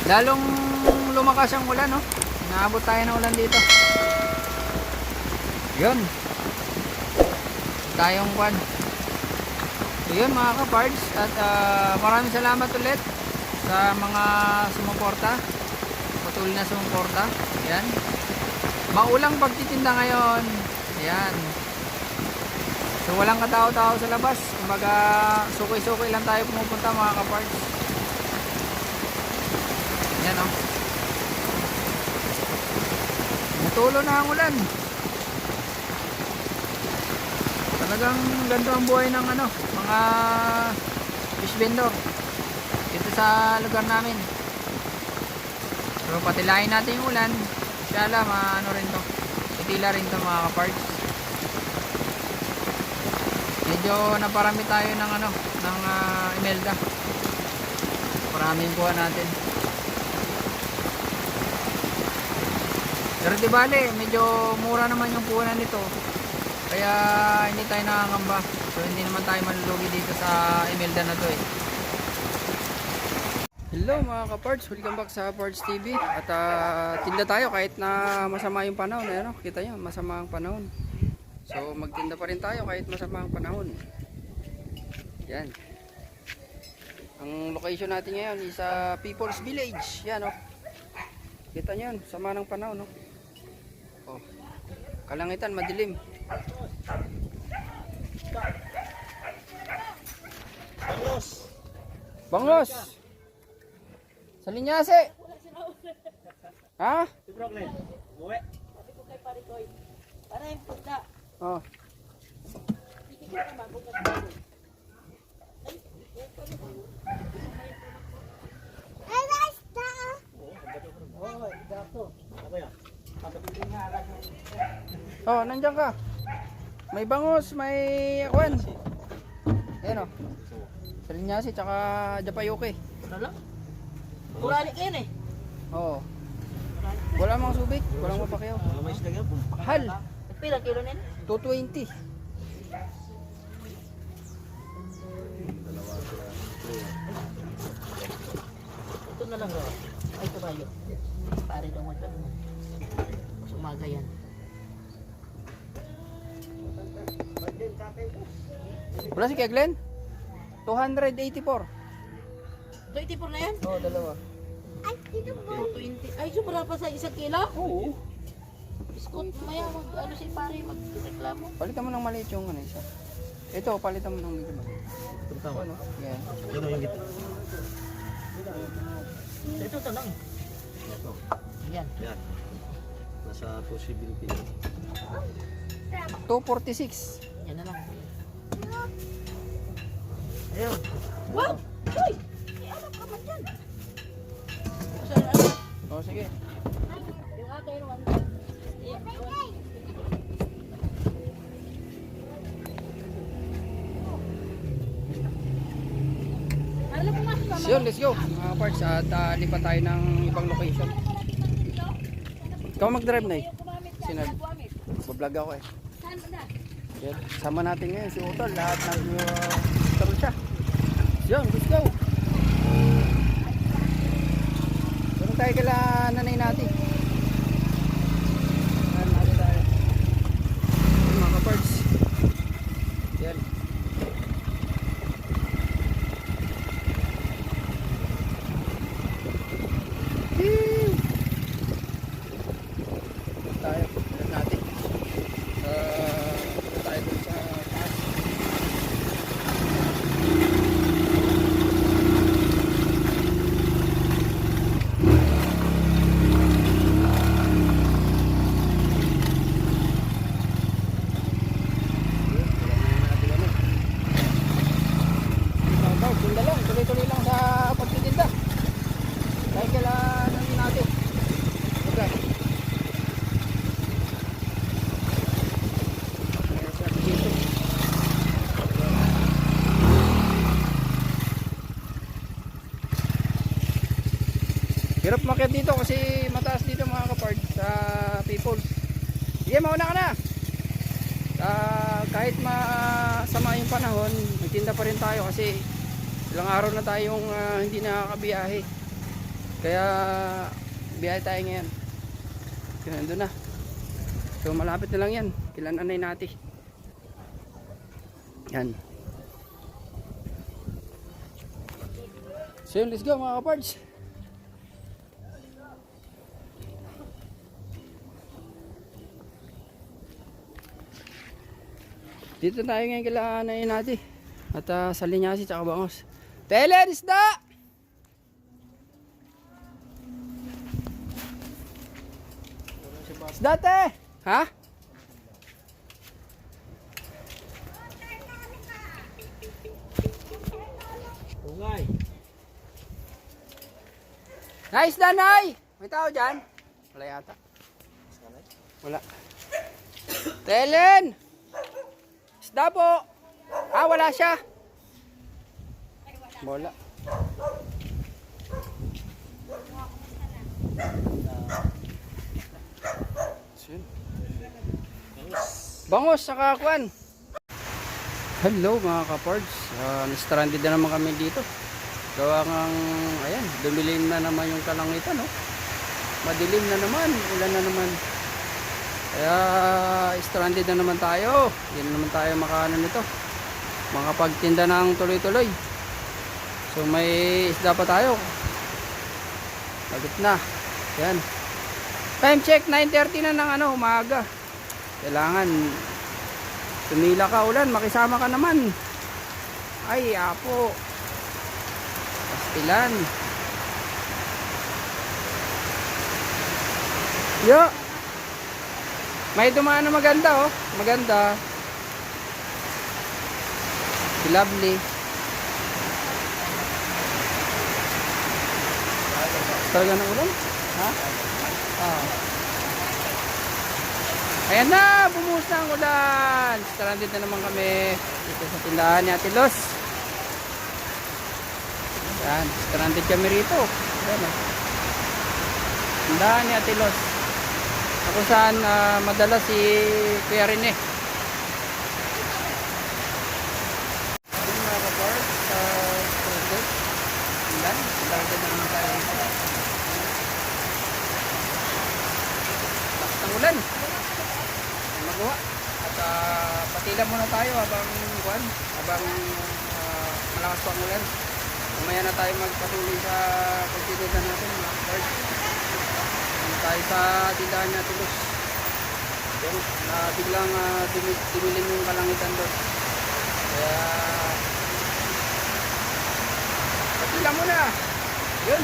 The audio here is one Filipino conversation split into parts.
Lalong lumakas ang ulan, no? Naabot tayo ng ulan dito. Yun. Tayong kwan. So yun mga kapards. At maraming salamat ulit sa mga sumuporta. Patuloy na sumuporta. Ayan. Maulang pagtitinda ngayon. Ayan. So walang katao-tao sa labas. Kumbaga sukoy-sukoy lang tayo pumupunta mga kapards. Ayan o. Natulo na ang ulan. Talagang ganito ang buhay ng ano, mga fish vendor dito sa lugar namin. So patilayin natin yung ulan. Inshallah maano rin to, itila rin to mga kapards. Medyo naparami tayo ng ano, ng imelda. Marami yung kuha natin. Pero di bale, medyo mura naman yung puhunan nito. Kaya hindi tayo nakakamba. So hindi naman tayo malulugi dito sa imelda na to eh. Hello mga kapards, welcome back sa Pards TV. At tinda tayo kahit na masama yung panahon. Ano? Kita nyo, masama ang panahon. So magtinda pa rin tayo kahit masama ang panahon. Yan. Ang location natin ngayon is sa People's Village. Yan o. Kita nyo yan, sama ng panahon. No? Oh, kalangitan, madilim. Bangos. Bangos. Sa linyase. Ha? Si Brooklyn. Buwi. Sabi ko kay pare ko, para yung pagka, Oh. hindi ko na mabukas bago. Oh, dato. Apa ya? Patapitin nga alag. Oh, nandiyan ka. May bangos, may kwan. Ayan o. Sa linyase, tsaka Japayuki. Ano lang? Kurali kayo na eh. Oo. Wala mang subik, walang mapakyaw. Mais lagi po. Hal, Pilang kilo na yun? 220. Ito na lang raw. Ay, kabayo. Pare daw mo ito. Mas umaga yan. Wala si Keglen? 284. 24 na yan? Oo, dalawa. 220. Ay, sobra pa sa isang kilo? Oo. Iskot, maya ano si pare magreklamo. Palitan mo ng maliit yung ano isa. Ito, palitan mo ng medyo maliit. Tama. Ano? Yan. Yun yung gitna. Ito lang. Yan. Yan. Nasa possibility. 246. Yan na lang. Ayun. Wow! Uy! Ano ka ba dyan? Saan ano? Oh, sige. Yung akin, one. So yun, let's go mga parts. At lipat tayo ng ibang location. Ikaw mag-drive na eh. Sinad. Bablog ako eh. Yan. Sama natin ngayon si Utol. Lahat nag-troll siya. So yun, let's go. Doon tayo kala nanay natin. Yan, natin tayo. Yan, mga parts. Yan. Tayo, tignan natin. Tayo dun sa taas. Tinda lang, tuloy-tuloy lang sa pagtitinda. Dahil kailangan natin. Okay. Hirap makyat dito kasi mataas dito mga kapart sa people. Sige, mauna ka na. Kahit masama yung panahon, magtinda pa rin tayo kasi ilang araw na tayong hindi nakakabiyahe. Kaya biyahe tayo ngayon. Kaya nandun na. So malapit na lang yan. Kailan anay natin. Yan. So yun, let's go mga kapards. Dito tayo ngayon kailangan na natin. At sa Linyasi tsaka Bangos. Telen, isda! Isda te! Ha? Tungay. Nay, isda nay! May tao dyan? Wala yata. Wala. Telen! Isda po! Ah, wala siya. Wala. Bangos saka kuan. Hello mga kapards. Stranded na naman kami dito. Gawa ng ayan, dumilim na naman yung kalangitan, no. Madilim na naman, ulan na naman. Kaya stranded na naman tayo. Hindi na naman tayo makaano nito. Makapagtinda ng tuloy-tuloy. So may isda pa tayo. Lagot na. Yan. Time check 9:30 na ng umaga. Kailangan tumila ka ulan, makisama ka naman. Ay, apo. Pastilan. Yo. May dumaan na maganda, oh. Maganda. Si Lovely. Talaga ng ulan? Ha? Ah. Ayan na, bumuhos na ang ulan. Stranded na naman kami dito sa tindahan ni Ate Los. Ayan, stranded kami rito. Ayan, oh. Tindahan ni Ate Los. Ako saan madala si Kuya Rene. Ayan mga kapart, stranded. Ayan, stranded na naman tayo rito. Lakas ng ulan. Magawa. At patila muna tayo habang malakas pa ang ulan. Mamaya na tayo magpatuloy sa pagtitinda natin mga kapart. Tayo sa tindahan niya tulos. Yan, biglang dumilim yung kalangitan doon. Kaya patila muna. Yun.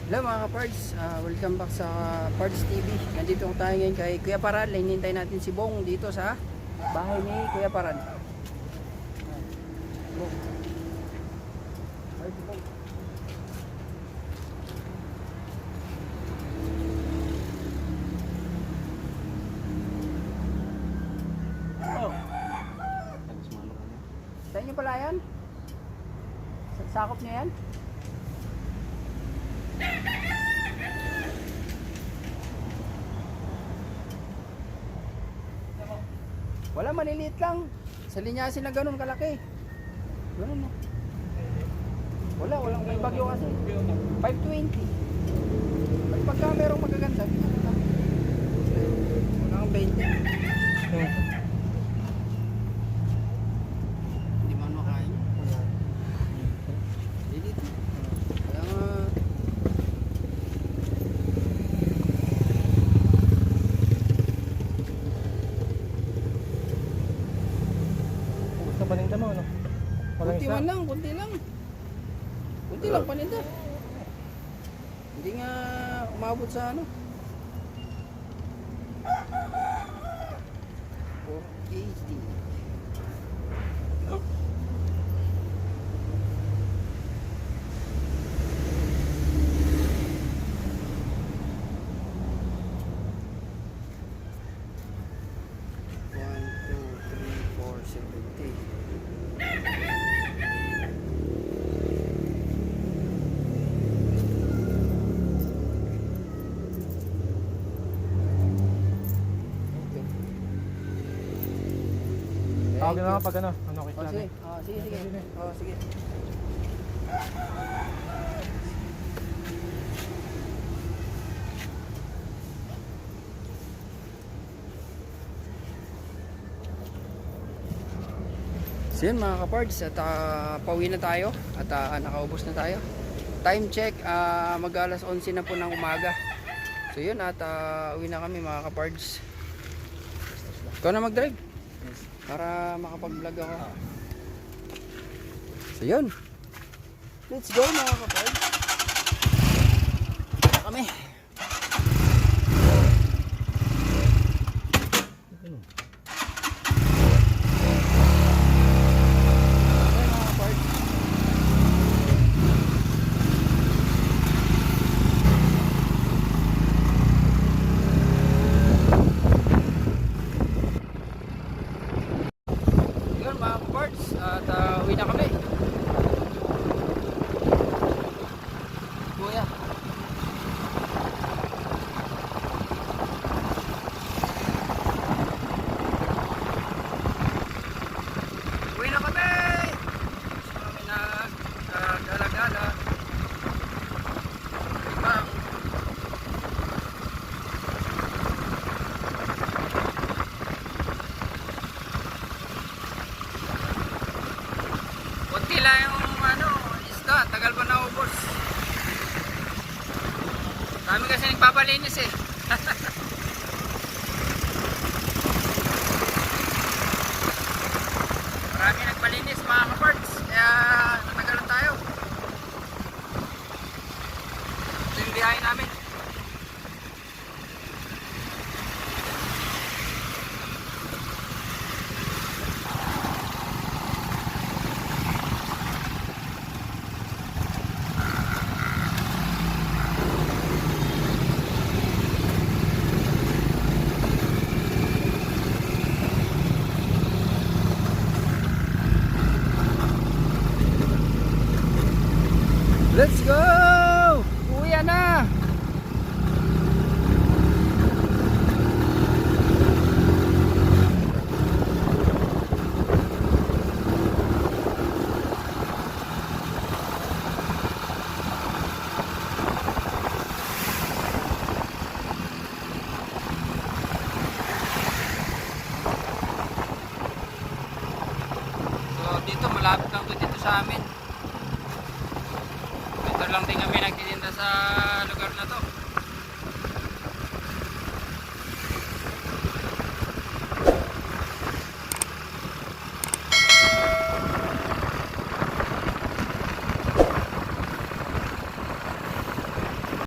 Hello mga ka-Pards, welcome back sa Pards TV. Nandito tayo ngayon kay Kuya Paran. Hinihintay natin si Bong dito sa bahay ni Kuya Paran. Bong. Ay, si Bong. Oh. Sa inyo pala yan? Sakop niya yan? Wala, maliliit lang. Sa Linyasi na ganun kalaki. Ganun, no? Walang may bagyo kasi. 520. Pagka merong magaganda, wala kang 20. Hindi man makain. Hindi dito. Kaya nga Paninda mo, ano? Walang kunti isa. man lang, kunti lang. Kunti lang paninda. Hindi nga umabot sa ano. 480. Tawagin na lang pag ano kita Kasi, natin. Sige, sige. Oh, sige. So yun mga kapards, at pauwi na tayo at nakaubos na tayo. Time check, mag alas 11 na po ng umaga. So yun, at uwi na kami mga kapards. Ikaw na mag-drive para makapag-vlog ako. So yun, let's go mga kapards. Kami. Yun mga kapards, at uwi na kami. Kuya. Uwi na kami! So kami na gala-gala. Bang! Kunti lang yung isda, tagal pa naubos. Dami kasi nagpapalinis eh. Marami nagpalinis mga kaparts, kaya natagalan tayo. Ito yung biyahe namin. Let's go! Uwi na! So dito malapit lang to dito sa amin. Ito lang din kami nagtitinda sa lugar na to.